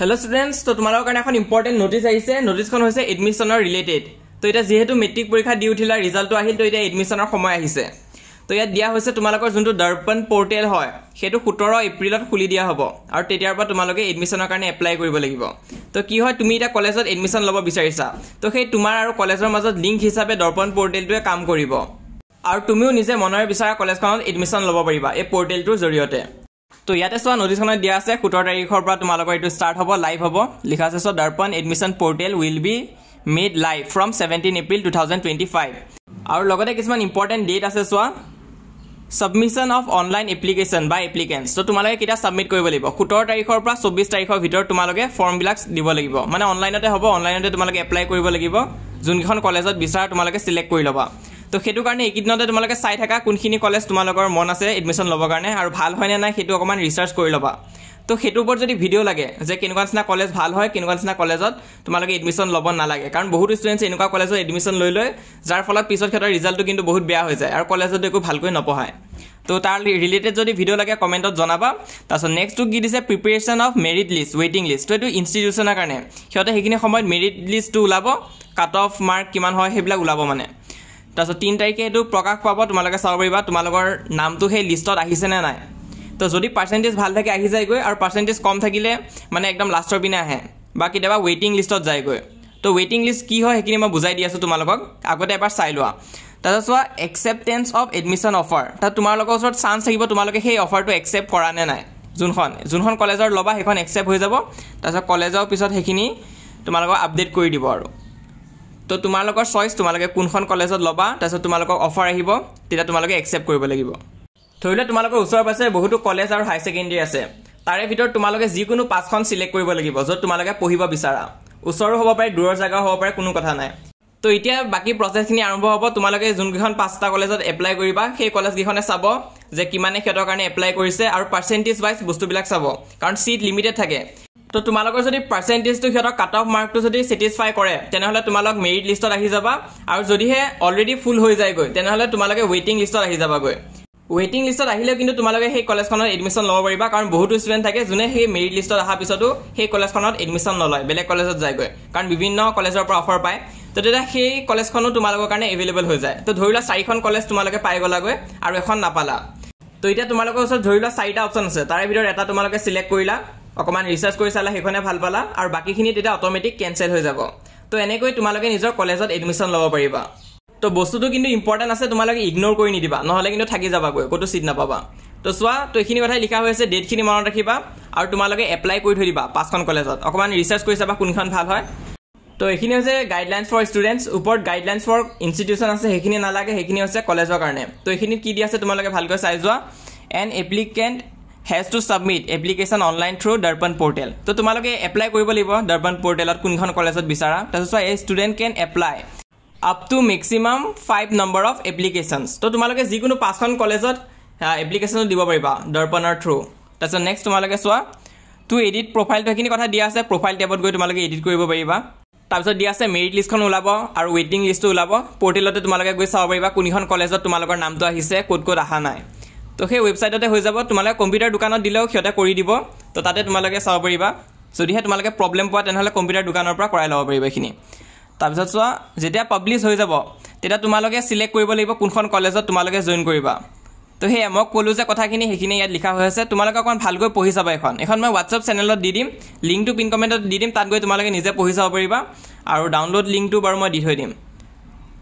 Hello students, তো তোমালোকৰ কাৰণে এখন ইম্পৰ্টেন্ট নোটিছ আহিছে। নোটিছখন হৈছে এডমিশনৰ ৰিলেটেড। তো এটা যেহেতু মেট্ৰিক পৰীক্ষা দি উঠিলা ৰিজাল্টটো আহিল, তো এটা এডমিশনৰ সময় আহিছে। তো ইয়াত দিয়া হৈছে তোমালোকৰ যোনটো দৰ্পণ পোৰ্টেল হয় সেইটো 17 এপ্ৰিলত খুলি দিয়া হ'ব আৰু তেতিয়াৰ পৰা তোমালোকে এডমিশনৰ কাৰণে এপ্লাই কৰিব লাগিব। তো কি হয় তুমি এটা কলেজত এডমিশন ল'ব বিচাৰিছা, তো সেই তোমাৰ আৰু কলেজৰ মাজত লিংক হিচাপে দৰ্পণ পোৰ্টেলটোৱে কাম কৰিব আৰু তুমিও নিজে মনেৰে বিচৰা কলেজখনত এডমিশন ল'ব পাৰিবা এই পোৰ্টেলটোৰ জৰিয়তে। তো ইয়াতে চোৱা নোটিছখনত দিয়া আছে 17 তাৰিখৰ পৰা তোমালোকৰ এইটো ষ্টাৰ্ট হ'ব, লাইভ হ'ব। লিখা আছে চোৱা Darpan admission portal will be made live from 17 April 2025 আৰু লগতে কিছুমান ইম্পৰ্টেণ্ট ডেট আছে চোৱা। Submission of online application by applicants. তো তোমালোকে কিটা সাবমিট কৰিব লাগিব 17 তাৰিখৰ পৰা 24 তাৰিখৰ ভিতৰত তোমালোকে ফৰ্ম বিলাক দিব লাগিব। মানে অনলাইনতে হ'ব, অনলাইনতে তোমালোকে এপ্লাই কৰিব লাগিব। যোনখন কলেজত বিচাৰা তোমালোকে সিলেক্ট কৰি ল'বা। তো সেইটো কাৰণে এইকিদিনতে তোমালোকে চাই থাকা কোনখিনি কলেজ তোমালোকৰ মন আছে এডমিশন ল'বৰ কাৰণে আৰু ভাল হয় নে নাই সেইটো অকমান ৰিসাৰ্চ কৰি ল'বা। তো সেইটো ওপৰত যদি ভিডিও লাগে যে কেনেকুৱা নিচিনা কলেজ ভাল হয়, কেনেকুৱা নিচিনা কলেজত তোমালোকে এডমিশন ল'ব নালাগে, কাৰণ বহুত ষ্টুডেণ্টছ এনেকুৱা কলেজত এডমিশন লৈ যাৰ ফলত পিছত ক্ষেত্ৰত ৰিজাল্টটো কিন্তু বহুত বেয়া হৈ যায় আৰু কলেজত একো ভালকৈ নপঢ়ায়। তো তাৰ ৰিলেটেড যদি ভিডিও লাগে কমেণ্টত জনাবা। তাৰপিছত নেক্সটটো কি দিছে প্ৰিপেৰেশ্যন অফ মেৰিট লিষ্ট ৱেইটিং লিষ্ট। তো এইটো ইনষ্টিটিউচনৰ কাৰণে সিহঁতে সেইখিনি সময়ত মেৰিট লিষ্টটো ওলাব, কাট অফ মাৰ্ক কিমান হয় সেইবিলাক ওলাব মানে। তাৰপিছত 3 তাৰিখে এইটো প্ৰকাশ পাব, তোমালোকে চাব পাৰিবা তোমালোকৰ নামটো সেই লিষ্টত আহিছে নে নাই। তো যদি পাৰ্চেণ্টেজ ভাল থাকে আহি যায়গৈ আৰু পাৰ্চেণ্টেজ কম থাকিলে মানে একদম লাষ্টৰ পিনে আহে বা কেতিয়াবা ৱেইটিং লিষ্টত যায়গৈ। তো ৱেইটিং লিষ্ট কি হয় সেইখিনি মই বুজাই দি আছোঁ তোমালোকক, আগতে এবাৰ চাই লোৱা। তাৰপিছত চোৱা একচেপ্টেঞ্চ অফ এডমিশ্যন অফাৰ। তাত তোমালোকৰ ওচৰত চান্স থাকিব তোমালোকে সেই অফাৰটো একচেপ্ট কৰা নে নাই। যোনখন কলেজৰ ল'বা সেইখন একচেপ্ট হৈ যাব। তাৰপিছত কলেজৰ পিছত সেইখিনি তোমালোকক আপডেট কৰি দিব আৰু। তো তোমালোকৰ চইচ, তোমালোকে কোনখন কলেজত ল'বা। তাৰপিছত তোমালোকক অফাৰ আহিব, তেতিয়া তোমালোকে একচেপ্ট কৰিব লাগিব। ধৰি লোৱা তোমালোকৰ ওচৰে পাজৰে বহুতো কলেজ আৰু হাই ছেকেণ্ডেৰী আছে, তাৰে ভিতৰত তোমালোকে যিকোনো 5খন চিলেক্ট কৰিব লাগিব য'ত তোমালোকে পঢ়িব বিচাৰা। ওচৰো হ'ব পাৰে, দূৰৰ জেগাও হ'ব পাৰে, কোনো কথা নাই। তো এতিয়া বাকী প্ৰচেছখিনি আৰম্ভ হ'ব। তোমালোকে যোনকেইখন 5টা কলেজত এপ্লাই কৰিবা সেই কলেজকেইখনে চাব যে কিমানে সিহঁতৰ কাৰণে এপ্লাই কৰিছে আৰু পাৰ্চেণ্টেজ ৱাইজ বস্তুবিলাক চাব, কাৰণ চিট লিমিটেড থাকে। তো তোমালোকৰ যদি পাৰ্চেণ্টেজটো সিহঁতৰ কাট অফ মাৰ্কটো যদি ছেটিছফাই কৰে তেনেহ'লে তোমালোক মেৰিট লিষ্টত আহি যাবা, আৰু যদিহে অলৰেডি ফুল হৈ যায়গৈ তেনেহ'লে তোমালোকে ৱেইটিং লিষ্টত আহি যাবাগৈ। ৱেইটিং লিষ্টত আহিলেও কিন্তু তোমালোকে সেই কলেজখনত এডমিশ্যন ল'ব পাৰিবা, কাৰণ বহুতো ষ্টুডেণ্ট থাকে যোনে সেই মেৰিট লিষ্টত অহাৰ পিছতো সেই কলেজখনত এডমিশ্যন নলয়, বেলেগ কলেজত যায়গৈ, কাৰণ বিভিন্ন কলেজৰ পৰা অফাৰ পায়। তো তেতিয়া সেই কলেজখনো তোমালোকৰ কাৰণে এভেইলেবল হৈ যায়। তো ধৰি লোৱা 4খন কলেজ তোমালোকে পাই গ'লাগৈ আৰু এখন নাপালা। তো এতিয়া তোমালোকৰ ওচৰত ধৰি লোৱা 4টা অপশ্যন আছে, তাৰে ভিতৰত এটা তোমালোকে চিলেক্ট কৰিলা, অকণমান ৰিচাৰ্চ কৰি চালা, সেইখনে ভাল পালা, আৰু বাকীখিনি তেতিয়া অট'মেটিক কেঞ্চেল হৈ যাব। তো এনেকৈ তোমালোকে নিজৰ কলেজত এডমিশ্যন ল'ব পাৰিবা। তো বস্তুটো কিন্তু ইম্পৰ্টেণ্ট আছে, তোমালোকে ইগন'ৰ কৰি নিদিবা, নহ'লে কিন্তু থাকি যাবাগৈ, ক'তো চিট নাপাবা। তো চোৱা, তো এইখিনি কথাই লিখা হৈ আছে, ডেটখিনি মনত ৰাখিবা আৰু তোমালোকে এপ্লাই কৰি থৈ দিবা 5খন কলেজত। অকণমান ৰিচাৰ্চ কৰি চাবা কোনখন ভাল হয়। তো এইখিনি হৈছে গাইডলাইনছ ফৰ ষ্টুডেণ্টছ। ওপৰত গাইডলাইনছ ফৰ ইনষ্টিটিউশ্যন আছে, সেইখিনি নালাগে, সেইখিনি হৈছে কলেজৰ কাৰণে। তো এইখিনিত কি দি আছে তোমালোকে ভালকৈ চাই যোৱা। An applicant has to submit application online through Darpan portal. তো তোমালোকে এপ্লাই কৰিব লাগিব দৰ্পণ পৰ্টেলত কোনখন কলেজত বিচাৰা। তাৰপিছত চোৱা, a student can apply up to maximum 5 number of applications. তো তোমালোকে যিকোনো 5খন কলেজত এপ্লিকেশ্যনো দিব পাৰিবা দৰ্পণৰ থ্ৰু। তাৰপিছত নেক্সট তোমালোকে চোৱা, টু এডিট প্ৰফাইলটো সেইখিনি কথা দিয়া আছে, প্ৰফাইল টেবত গৈ তোমালোকে এডিট কৰিব পাৰিবা। তাৰপিছত দিয়া আছে মেৰিট লিষ্টখন ওলাব আৰু ৱেইটিং লিষ্টটো ওলাব। পৰ্টেলতে তোমালোকে গৈ চাব পাৰিবা কোনখন কলেজত তোমালোকৰ নামটো আহিছে, ক'ত ক'ত অহা নাই। তো সেই ৱেবছাইটতে হৈ যাব। তোমালোকে কম্পিউটাৰ দোকানত দিলেও সিহঁতে কৰি দিব, তো তাতে তোমালোকে চাব পাৰিবা। যদিহে তোমালোকে প্ৰব্লেম পোৱা তেনেহ'লে কম্পিউটাৰ দোকানৰ পৰা কৰাই ল'ব পাৰিবা এইখিনি। তাৰপিছত চোৱা, যেতিয়া পাব্লিছ হৈ যাব তেতিয়া তোমালোকে চিলেক্ট কৰিব লাগিব কোনখন কলেজত তোমালোকে জইন কৰিবা। তো সেয়া মই ক'লোঁ যে কথাখিনি, সেইখিনি ইয়াত লিখা হৈ আছে। তোমালোকে অকণমান ভালকৈ পঢ়ি চাবা। এখন মই হোৱাটছআপ চেনেলত দি দিম, লিংকটো পিন কমেণ্টত দি দিম, তাত গৈ তোমালোকে নিজে পঢ়ি চাব পাৰিবা। আৰু ডাউনলোড লিংকটো বাৰু মই দি থৈ দিম।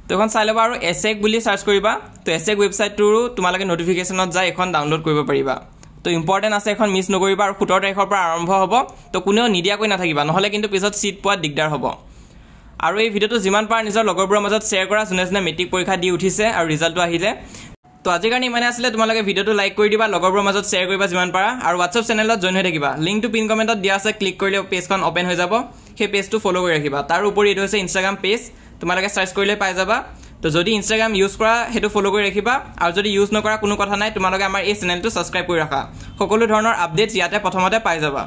তো এখন চাই ল'বা আৰু এছেক বুলি চাৰ্চ কৰিবা। তো এছেক ৱেবছাইটটোৰো তোমালোকে নটিফিকেশ্যনত যায় এখন ডাউনলোড কৰিব পাৰিবা। তো ইম্পৰ্টেণ্ট আছে, এখন মিছ নকৰিবা। আৰু 17 তাৰিখৰ পৰা আৰম্ভ হ'ব, তো কোনেও নিদিয়াকৈ নাথাকিবা, নহ'লে কিন্তু পিছত চিট পোৱাত দিগদাৰ হ'ব। আৰু এই ভিডিঅ'টো যিমান পাৰা নিজৰ লগৰবোৰৰ মাজত শ্বেয়াৰ কৰা যোনে যোনে মেট্ৰিক পৰীক্ষা দি উঠিছে আৰু ৰিজাল্টটো আহিলে। তো আজিৰ কাৰণে ইমানে আছিলে। তোমালোকে ভিডিঅ'টো লাইক কৰি দিবা, লগৰবোৰৰ মাজত শ্বেয়াৰ কৰিবা যিমান পাৰা, আৰু হোৱাটছআপ চেনেলত জইন হৈ থাকিবা। লিংকটো পিন কমেণ্টত দিয়া আছে, ক্লিক কৰিলে পেজখন অ'পেন হৈ যাব। সেই পেজটো ফ'ল' কৰি ৰাখিবা। তাৰ উপৰি এইটো হৈছে ইনষ্টাগ্ৰাম পেজ, তোমালোকে চাৰ্চ কৰিলে পাই যাবা। তো যদি ইনষ্টাগ্ৰাম ইউজ কৰা সেইটো ফ'ল' কৰি ৰাখিবা, আৰু যদি ইউজ নকৰা কোনো কথা নাই, তোমালোকে আমাৰ এই চেনেলটো ছাবস্ক্ৰাইব কৰি ৰাখা। সকলো ধৰণৰ আপডেটছ ইয়াতে প্ৰথমতে পাই যাবা।